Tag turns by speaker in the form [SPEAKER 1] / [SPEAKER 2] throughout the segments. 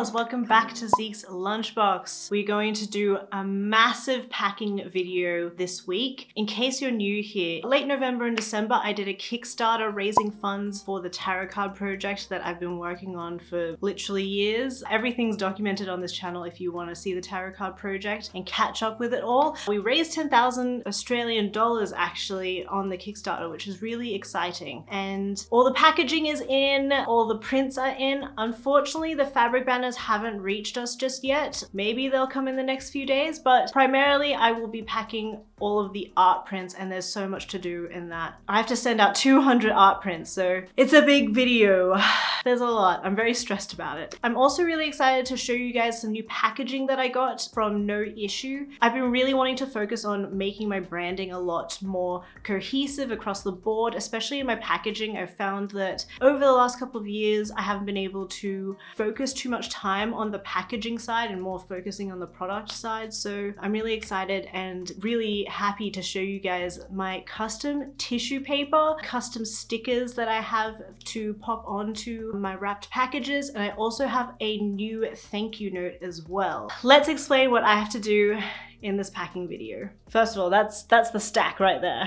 [SPEAKER 1] girls, welcome back to Zeke's Lunchbox. We're going to do a massive packing video this week. In case you're new here, late November and December I did a Kickstarter raising funds for the tarot card project that I've been working on for literally years. Everything's documented on this channel if you want to see the tarot card project and catch up with it all. We raised 10,000 Australian dollars actually on the Kickstarter, which is really exciting. And all the packaging is in, all the prints are in. Unfortunately, the fabric banners haven't reached us just yet. Maybe they'll come in the next few days, but primarily I will be packing all of the art prints, and there's so much to do in that. I have to send out 200 art prints, so it's a big video. There's a lot. I'm very stressed about it. I'm also really excited to show you guys some new packaging that I got from Noissue. I've been really wanting to focus on making my branding a lot more cohesive across the board, especially in my packaging. I've found that over the last couple of years, I haven't been able to focus too much time on the packaging side and more focusing on the product side. So I'm really excited and really happy to show you guys my custom tissue paper, custom stickers that I have to pop onto my wrapped packages, and I also have a new thank you note as well. Let's explain what I have to do in this packing video. First of all, that's the stack right there.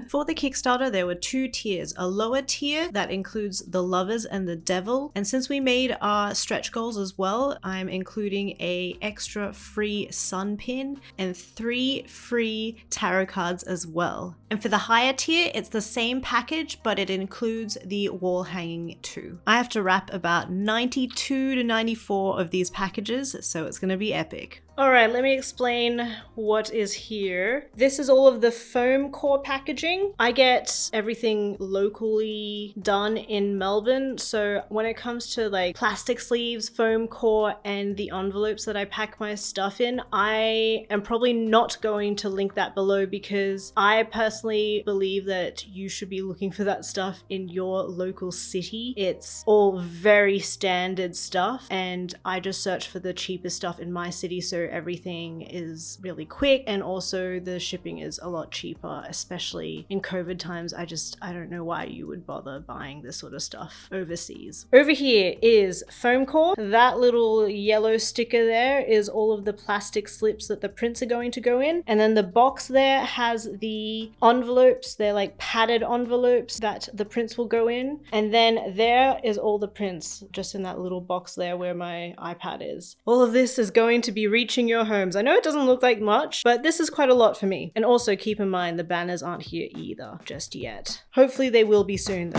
[SPEAKER 1] For the Kickstarter, there were two tiers. A lower tier that includes the lovers and the devil. And since we made our stretch goals as well, I'm including a extra free sun pin and 3 free tarot cards as well. And for the higher tier, it's the same package, but it includes the wall hanging too. I have to wrap about 92 to 94 of these packages, so it's gonna be epic. All right, let me explain what is here. This is all of the foam core packaging. I get everything locally done in Melbourne. So when it comes to like plastic sleeves, foam core, and the envelopes that I pack my stuff in, I am probably not going to link that below because I personally believe that you should be looking for that stuff in your local city. It's all very standard stuff, and I just search for the cheapest stuff in my city, so everything is really quick, and also the shipping is a lot cheaper, especially in COVID times. I don't know why you would bother buying this sort of stuff overseas. Over here is foam core. That little yellow sticker there is all of the plastic slips that the prints are going to go in, and then the box there has the envelopes. They're like padded envelopes that the prints will go in, and then there is all the prints just in that little box there where my iPad is. All of this is going to be reaching your homes. I know it doesn't look like much, but this is quite a lot for me. And also keep in mind the banners aren't here either just yet. Hopefully they will be soon though.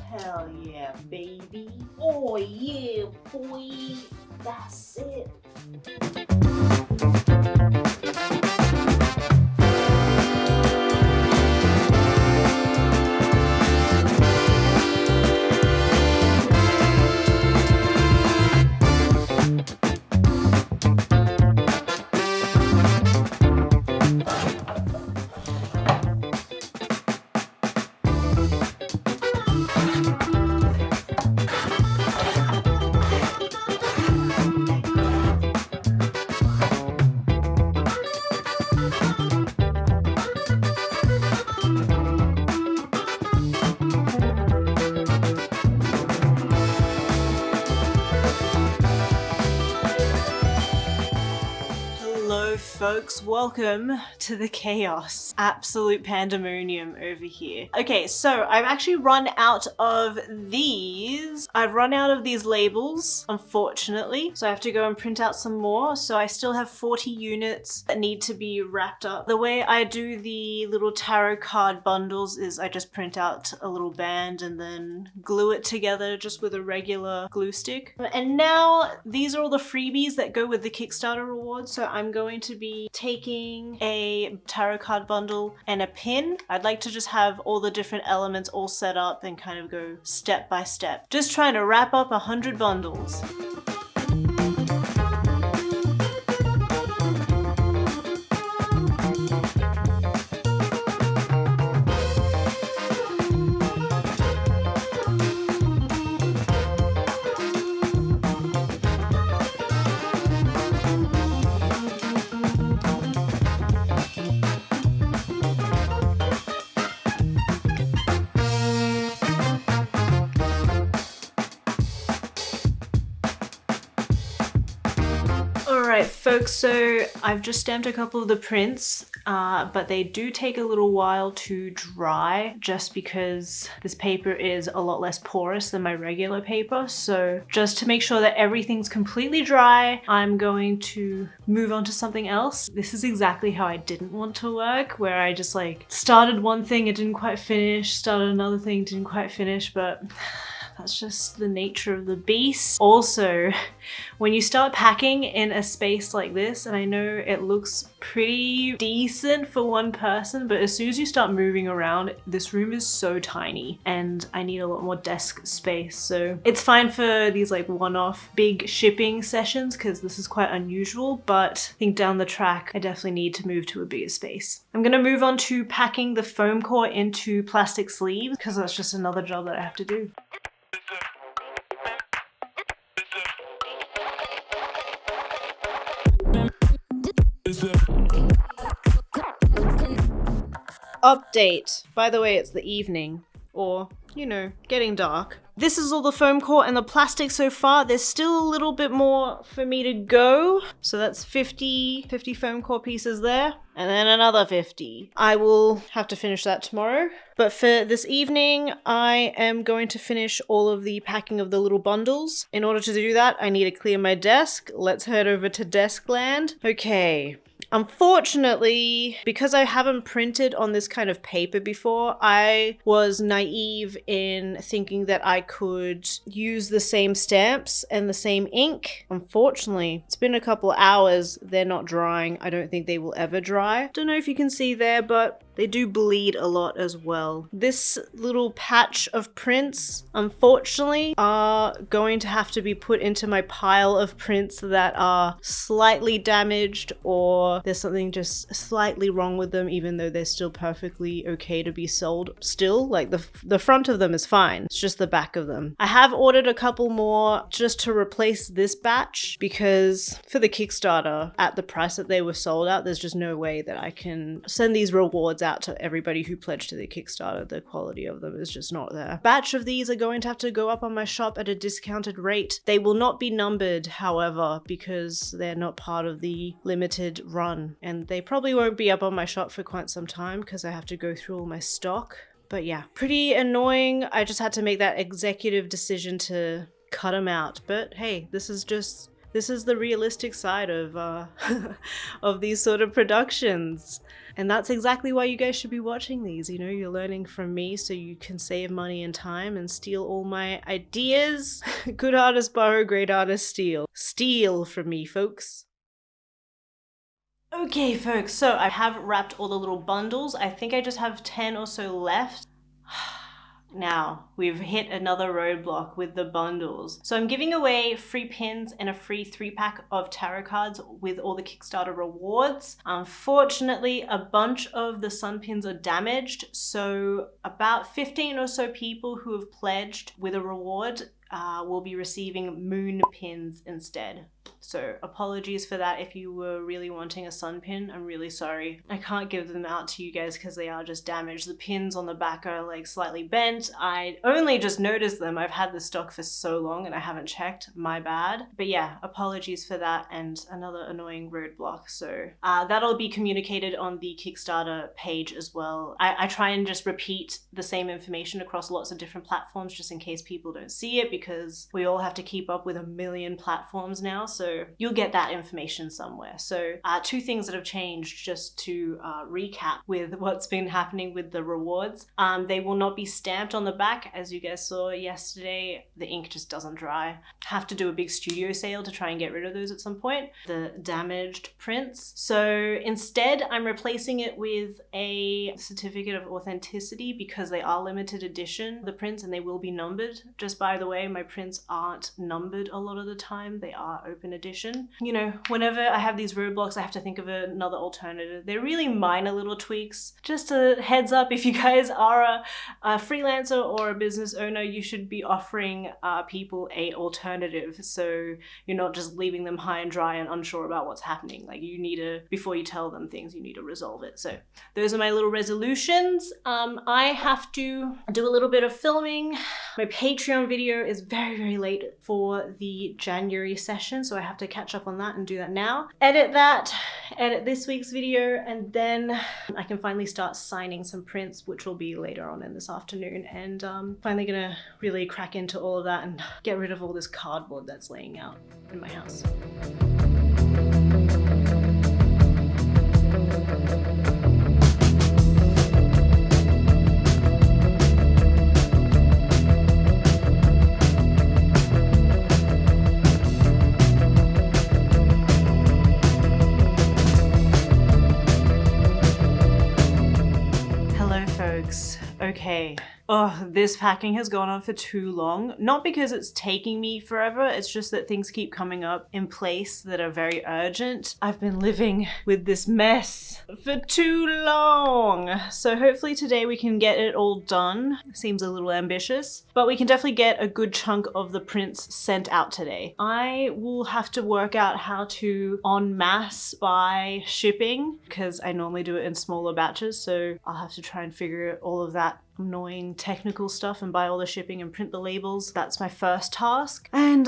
[SPEAKER 1] Hell yeah, baby. Oh yeah, boy. That's it. Folks, welcome to the chaos. Absolute pandemonium over here. Okay, so I've actually run out of these. I've run out of these labels, unfortunately. So I have to go and print out some more. So I still have 40 units that need to be wrapped up. The way I do the little tarot card bundles is I just print out a little band and then glue it together just with a regular glue stick. And now these are all the freebies that go with the Kickstarter rewards. So I'm going to be taking a tarot card bundle and a pin. I'd like to just have all the different elements all set up and kind of go step by step. Just trying to wrap up 100 bundles. Alright folks, so I've just stamped a couple of the prints, but they do take a little while to dry just because this paper is a lot less porous than my regular paper. So just to make sure that everything's completely dry, I'm going to move on to something else. This is exactly how I didn't want to work, where I just like started one thing, it didn't quite finish, started another thing, didn't quite finish, but that's just the nature of the beast. Also, when you start packing in a space like this, and I know it looks pretty decent for one person, but as soon as you start moving around, this room is so tiny and I need a lot more desk space. So it's fine for these like one-off big shipping sessions because this is quite unusual, but I think down the track, I definitely need to move to a bigger space. I'm gonna move on to packing the foam core into plastic sleeves because that's just another job that I have to do. Update. By the way, it's the evening, or, you know, getting dark. This is all the foam core and the plastic so far. There's still a little bit more for me to go. So that's 50 foam core pieces there, and then another 50. I will have to finish that tomorrow. But for this evening, I am going to finish all of the packing of the little bundles. In order to do that, I need to clear my desk. Let's head over to Deskland. Okay. Unfortunately, because I haven't printed on this kind of paper before, I was naive in thinking that I could use the same stamps and the same ink. Unfortunately, it's been a couple hours. They're not drying. I don't think they will ever dry. Don't know if you can see there, but they do bleed a lot as well. This little patch of prints, unfortunately, are going to have to be put into my pile of prints that are slightly damaged, or there's something just slightly wrong with them, even though they're still perfectly okay to be sold still. Like the front of them is fine. It's just the back of them. I have ordered a couple more just to replace this batch because for the Kickstarter, at the price that they were sold at, there's just no way that I can send these rewards out to everybody who pledged to the Kickstarter. The quality of them is just not there. A batch of these are going to have to go up on my shop at a discounted rate. They will not be numbered, however, because they're not part of the limited run, and they probably won't be up on my shop for quite some time because I have to go through all my stock. But yeah, pretty annoying. I just had to make that executive decision to cut them out. But hey, this is the realistic side of of these sort of productions. And that's exactly why you guys should be watching these. You know, you're learning from me so you can save money and time and steal all my ideas. Good artists borrow, great artists steal. Steal from me, folks. Okay, folks, so I have wrapped all the little bundles. I think I just have 10 or so left. Now, we've hit another roadblock with the bundles. So I'm giving away free pins and a free 3-pack of tarot cards with all the Kickstarter rewards. Unfortunately, a bunch of the sun pins are damaged, so about 15 or so people who have pledged with a reward will be receiving moon pins instead. So apologies for that if you were really wanting a sun pin. I'm really sorry. I can't give them out to you guys because they are just damaged. The pins on the back are like slightly bent. I only just noticed them. I've had the stock for so long and I haven't checked. My bad. But yeah, apologies for that and another annoying roadblock. So that'll be communicated on the Kickstarter page as well. I try and just repeat the same information across lots of different platforms just in case people don't see it, because we all have to keep up with a million platforms now. So you'll get that information somewhere. So 2 things that have changed just to recap with what's been happening with the rewards. They will not be stamped on the back. As you guys saw yesterday, the ink just doesn't dry. Have to do a big studio sale to try and get rid of those at some point. The damaged prints. So instead, I'm replacing it with a certificate of authenticity because they are limited edition, the prints, and they will be numbered. Just by the way, my prints aren't numbered a lot of the time. They are open edition. You know, whenever I have these roadblocks, I have to think of another alternative. They're really minor little tweaks. Just a heads up, if you guys are a freelancer or a business owner, you should be offering people a alternative, so you're not just leaving them high and dry and unsure about what's happening. Like, you need to, before you tell them things, you need to resolve it. So those are my little resolutions. I have to do a little bit of filming. My Patreon video is very, very late for the January session, so I have to catch up on that and do that now. Edit that, edit this week's video, and then I can finally start signing some prints, which will be later on in this afternoon. And finally gonna really crack into all of that and get rid of all this cardboard that's laying out in my house. Okay. Oh, this packing has gone on for too long. Not because it's taking me forever, it's just that things keep coming up in place that are very urgent. I've been living with this mess for too long. So hopefully today we can get it all done. Seems a little ambitious, but we can definitely get a good chunk of the prints sent out today. I will have to work out how to en masse buy shipping because I normally do it in smaller batches. So I'll have to try and figure all of that annoying technical stuff and buy all the shipping and print the labels. That's my first task. And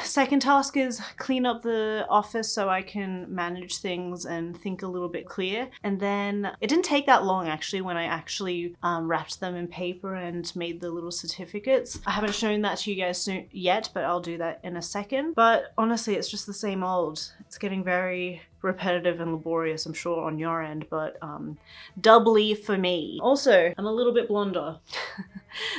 [SPEAKER 1] second task is clean up the office so I can manage things and think a little bit clear. And then it didn't take that long actually when I actually wrapped them in paper and made the little certificates. I haven't shown that to you guys yet, but I'll do that in a second. But honestly, it's just the same old. It's getting very repetitive and laborious, I'm sure, on your end, but doubly for me. Also, I'm a little bit blonder,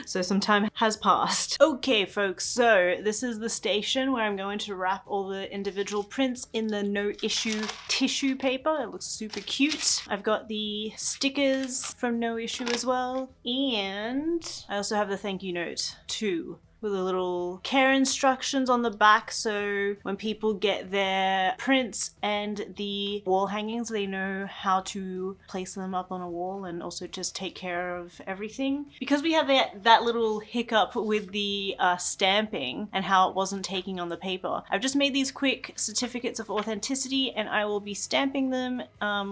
[SPEAKER 1] so some time has passed. Okay, folks, so this is the station where I'm going to wrap all the individual prints in the Noissue tissue paper. It looks super cute. I've got the stickers from Noissue as well, and I also have the thank you note too, with a little care instructions on the back, so when people get their prints and the wall hangings, they know how to place them up on a wall and also just take care of everything. Because we have that little hiccup with the stamping and how it wasn't taking on the paper, I've just made these quick certificates of authenticity, and I will be stamping them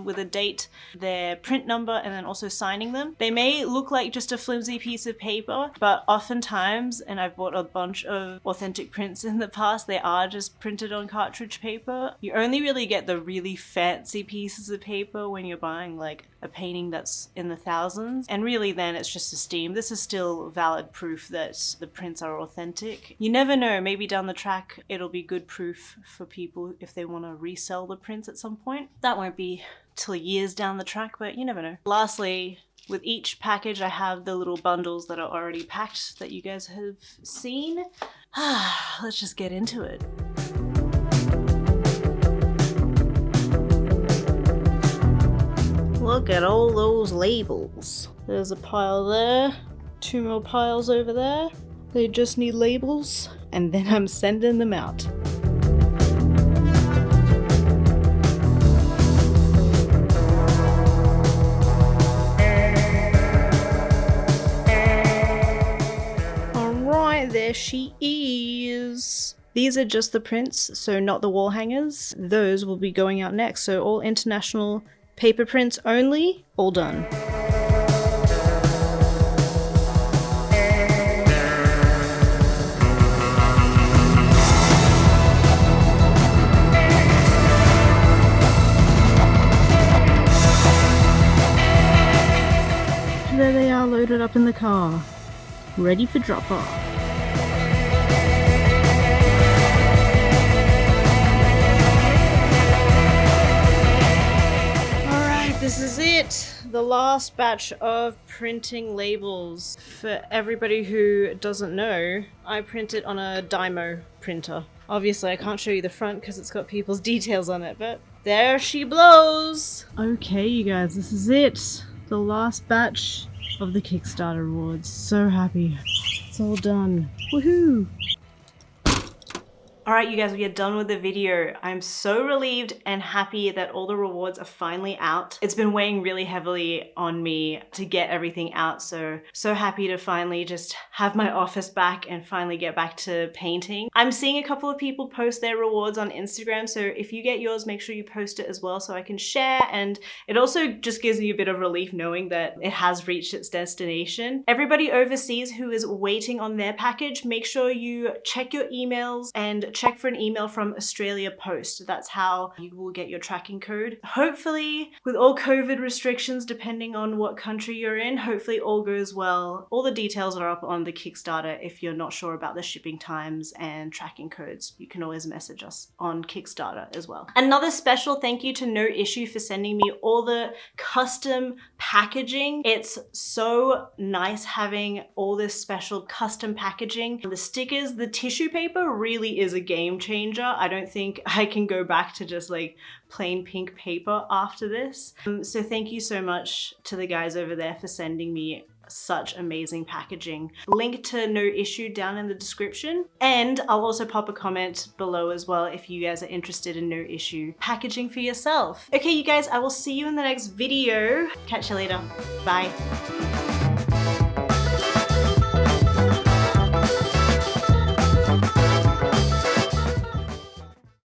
[SPEAKER 1] with a date, their print number, and then also signing them. They may look like just a flimsy piece of paper, but oftentimes, and I've bought a bunch of authentic prints in the past, they are just printed on cartridge paper. You only really get the really fancy pieces of paper when you're buying like a painting that's in the thousands, and really then it's just a steam. This is still valid proof that the prints are authentic. You never know, maybe down the track it'll be good proof for people if they want to resell the prints at some point. That won't be till years down the track, but you never know. Lastly, with each package, I have the little bundles that are already packed that you guys have seen. Let's just get into it. Look at all those labels. There's a pile there, 2 more piles over there. They just need labels, and then I'm sending them out. There she is. These are just the prints, so not the wall hangers. Those will be going out next, so all international paper prints only, all done. There they are, loaded up in the car, ready for drop off. This is it, the last batch of printing labels. For everybody who doesn't know, I print it on a Dymo printer. Obviously I can't show you the front because it's got people's details on it, but there she blows! Okay you guys, this is it. The last batch of the Kickstarter rewards. So happy. It's all done. Woohoo! All right, you guys, we are done with the video. I'm so relieved and happy that all the rewards are finally out. It's been weighing really heavily on me to get everything out, so happy to finally just have my office back and finally get back to painting. I'm seeing a couple of people post their rewards on Instagram, so if you get yours, make sure you post it as well so I can share, and it also just gives me a bit of relief knowing that it has reached its destination. Everybody overseas who is waiting on their package, make sure you check your emails and check for an email from Australia Post. That's how you will get your tracking code. Hopefully, with all COVID restrictions, depending on what country you're in, hopefully all goes well. All the details are up on the Kickstarter. If you're not sure about the shipping times and tracking codes, you can always message us on Kickstarter as well. Another special thank you to Noissue for sending me all the custom packaging. It's so nice having all this special custom packaging. The stickers, the tissue paper really is a game changer. I don't think I can go back to just like plain pink paper after this. So thank you so much to the guys over there for sending me such amazing packaging. Link to Noissue down in the description, and I'll also pop a comment below as well if you guys are interested in Noissue packaging for yourself. Okay, you guys, I will see you in the next video. Catch you later. Bye.